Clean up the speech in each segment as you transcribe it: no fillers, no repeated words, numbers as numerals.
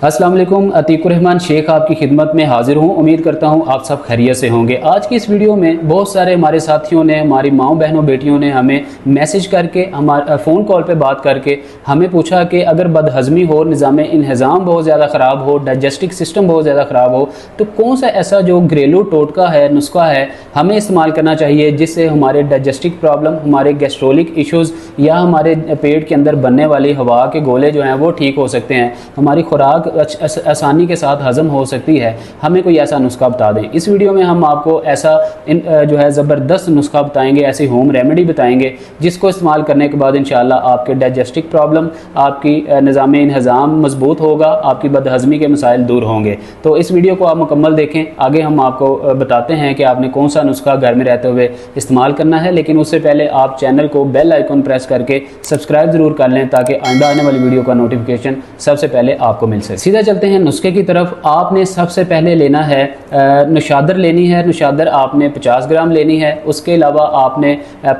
अस्सलाम वालेकुम। अतीकुर रहमान शेख आपकी खिदमत में हाजिर हूँ। उम्मीद करता हूँ आप सब खैरियत से होंगे। आज की इस वीडियो में बहुत सारे हमारे साथियों ने, हमारी माँओं बहनों बेटियों ने हमें मैसेज करके, हमारा फ़ोन कॉल पे बात करके हमें पूछा कि अगर बदहज़मी हो, निज़ाम इंहज़ाम बहुत ज़्यादा ख़राब हो, डाइजेस्टिक सिस्टम बहुत ज़्यादा ख़राब हो, तो कौन सा ऐसा जो घरेलू टोटका है, नुस्खा है, हमें इस्तेमाल करना चाहिए जिससे हमारे डाइजेस्टिक प्रॉब्लम, हमारे गैस्ट्रोलिक इश्यूज़ या हमारे पेट के अंदर बनने वाली हवा के गोले जो हैं वो ठीक हो सकते हैं, हमारी खुराक आसानी के साथ हज़म हो सकती है। हमें कोई ऐसा नुस्खा बता दें। इस वीडियो में हम आपको ऐसा जो है ज़बरदस्त नुस्खा बताएंगे, ऐसी होम रेमेडी बताएंगे जिसको इस्तेमाल करने के बाद इंशाल्लाह आपके डाइजेस्टिक प्रॉब्लम, आपकी निज़ाम इंहज़ाम मजबूत होगा, आपकी बदहज़मी के मसाइल दूर होंगे। तो इस वीडियो को आप मुकम्मल देखें। आगे हम आपको बताते हैं कि आपने कौन सा नुस्खा घर में रहते हुए इस्तेमाल करना है, लेकिन उससे पहले आप चैनल को बेल आइकन प्रेस करके सब्सक्राइब ज़रूर कर लें ताकि आइंदा आने वाली वीडियो का नोटिफिकेशन सबसे पहले आपको मिल सके। सीधा चलते हैं नुस्खे की तरफ। आपने सबसे पहले लेना है नशादर लेनी है। नशादर आपने 50 ग्राम लेनी है। उसके अलावा आपने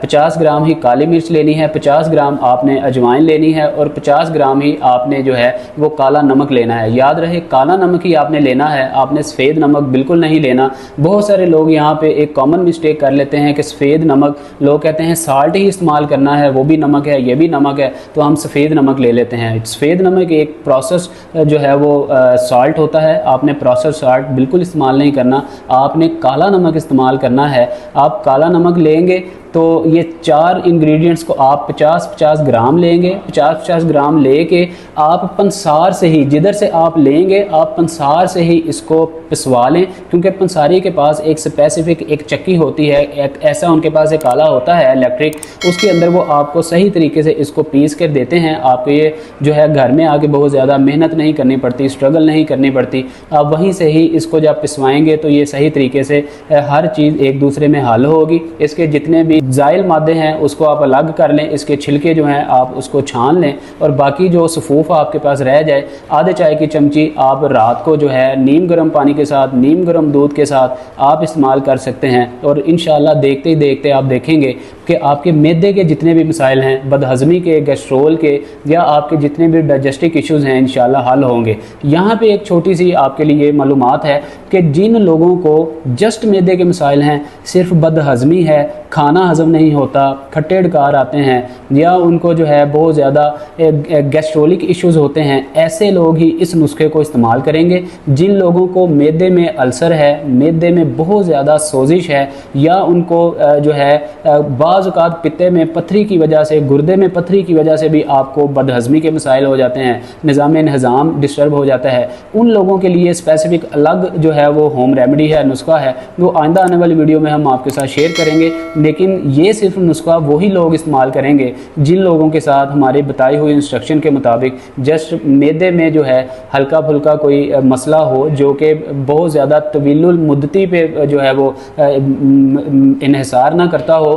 50 ग्राम ही काली मिर्च लेनी है, 50 ग्राम आपने अजवाइन लेनी है और 50 ग्राम ही आपने जो है वो काला नमक लेना है। याद रहे काला नमक ही आपने लेना है, आपने सफ़ेद नमक बिल्कुल नहीं लेना। बहुत सारे लोग यहाँ पे एक कॉमन मिस्टेक कर लेते हैं कि सफ़ेद नमक, लोग कहते हैं साल्ट ही इस्तेमाल करना है, वो भी नमक है, ये भी नमक है, तो हम सफ़ेद नमक ले लेते हैं। सफ़ेद नमक एक प्रोसेस जो है वो साल्ट होता है। आपने प्रोसेस साल्ट बिल्कुल इस्तेमाल नहीं करना, आपने काला नमक इस्तेमाल करना है। आप काला नमक लेंगे तो ये 4 इंग्रेडिएंट्स को आप 50-50 ग्राम लेंगे। 50-50 ग्राम लेके आप पंसार से ही, जिधर से आप लेंगे आप पंसार से ही इसको पिसवा लें, क्योंकि पंसारी के पास एक स्पेसिफिक एक चक्की होती है, एक ऐसा उनके पास एक आला होता है इलेक्ट्रिक, उसके अंदर वो आपको सही तरीके से इसको पीस कर देते हैं। आपको ये जो है घर में आके बहुत ज़्यादा मेहनत नहीं करनी पड़ती, स्ट्रगल नहीं करनी पड़ती। आप वहीं से ही इसको जब पिसवाएंगे तो ये सही तरीके से हर चीज़ एक दूसरे में हल होगी। इसके जितने भी ज़ाइल मादे हैं उसको आप अलग कर लें, इसके छिलके जो हैं आप उसको छान लें और बाकी जो सफ़ूफ आपके पास रह जाए, आधे चाय की चमची आप रात को जो है नीम गर्म पानी के साथ, नीम गर्म दूध के साथ आप इस्तेमाल कर सकते हैं। और इंशाल्लाह देखते ही देखते आप देखेंगे कि आपके मैदे के जितने भी मसाइल हैं, बदहज़मी के, गैस्ट्रोल के या आपके जितने भी डाइजेस्टिक इश्यूज़ हैं, इंशाल्लाह हल होंगे। यहाँ पे एक छोटी सी आपके लिए मालूमात है कि जिन लोगों को जस्ट मैदे के मसाइल हैं, सिर्फ बदहज़मी है, खाना हज़म नहीं होता, खट्टे डकार आते हैं या उनको जो है बहुत ज़्यादा गैस्ट्रोलिक इश्यूज़ होते हैं, ऐसे लोग ही इस नुस्खे को इस्तेमाल करेंगे। जिन लोगों को मैदे में अल्सर है, मैदे में बहुत ज़्यादा सोजिश है या उनको जो है बाज़ औक़ात पित्ते में पत्थरी की वजह से, गुर्दे में पत्थरी की वजह से भी आपको बदहज़मी के मसाइल हो जाते हैं, निज़ाम इंहज़ाम डिस्टर्ब हो जाता है, उन लोगों के लिए स्पेसिफिक अलग जो है वो होम रेमेडी है, नुस्खा है, वो आइंदा आने वाली वीडियो में हम आपके साथ शेयर करेंगे। लेकिन ये सिर्फ नुस्खा वही लोग इस्तेमाल करेंगे जिन लोगों के साथ हमारे बताई हुई इंस्ट्रक्शन के मुताबिक जस्ट मैदे में जो है हल्का फुल्का कोई मसला हो, जो कि बहुत ज़्यादा तवीलुल मुद्दती पे जो है वो इन्हिसार ना करता हो,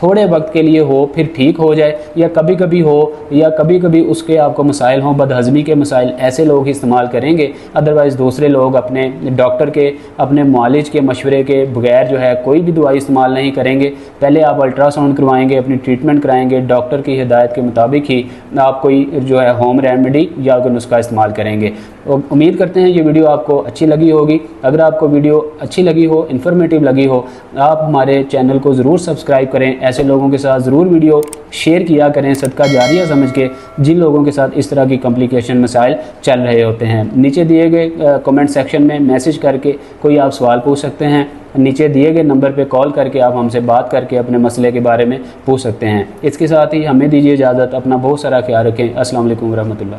थोड़े वक्त के लिए हो फिर ठीक हो जाए, या कभी कभी हो या कभी कभी उसके आपको मसाइल हों, बदहज़मी के मसाइल, ऐसे लोग ही इस्तेमाल करेंगे। अदरवाइज़ दूसरे लोग अपने डॉक्टर के, अपने मुआलिज के मशवरे के बगैर जो है कोई भी दवाई इस्तेमाल नहीं करेंगे। पहले आप अल्ट्रासाउंड करवाएंगे, अपनी ट्रीटमेंट कराएंगे, डॉक्टर की हिदायत के मुताबिक ही आप कोई जो है होम रेमेडी या कोई नुस्खा इस्तेमाल करेंगे। उम्मीद करते हैं ये वीडियो आपको अच्छी लगी होगी। अगर आपको वीडियो अच्छी लगी हो, इन्फॉर्मेटिव लगी हो, आप हमारे चैनल को ज़रूर सब्सक्राइब करें, ऐसे लोगों के साथ ज़रूर वीडियो शेयर किया करें, सदका जारिया समझ के, जिन लोगों के साथ इस तरह की कॉम्प्लिकेशन मसाइल चल रहे होते हैं। नीचे दिए गए कमेंट सेक्शन में मैसेज करके कोई आप सवाल पूछ सकते हैं, नीचे दिए गए नंबर पे कॉल करके आप हमसे बात करके अपने मसले के बारे में पूछ सकते हैं। इसके साथ ही हमें दीजिए इजाज़त। अपना बहुत सारा ख्याल रखें। अस्सलाम वालेकुम रहमतुल्लाह।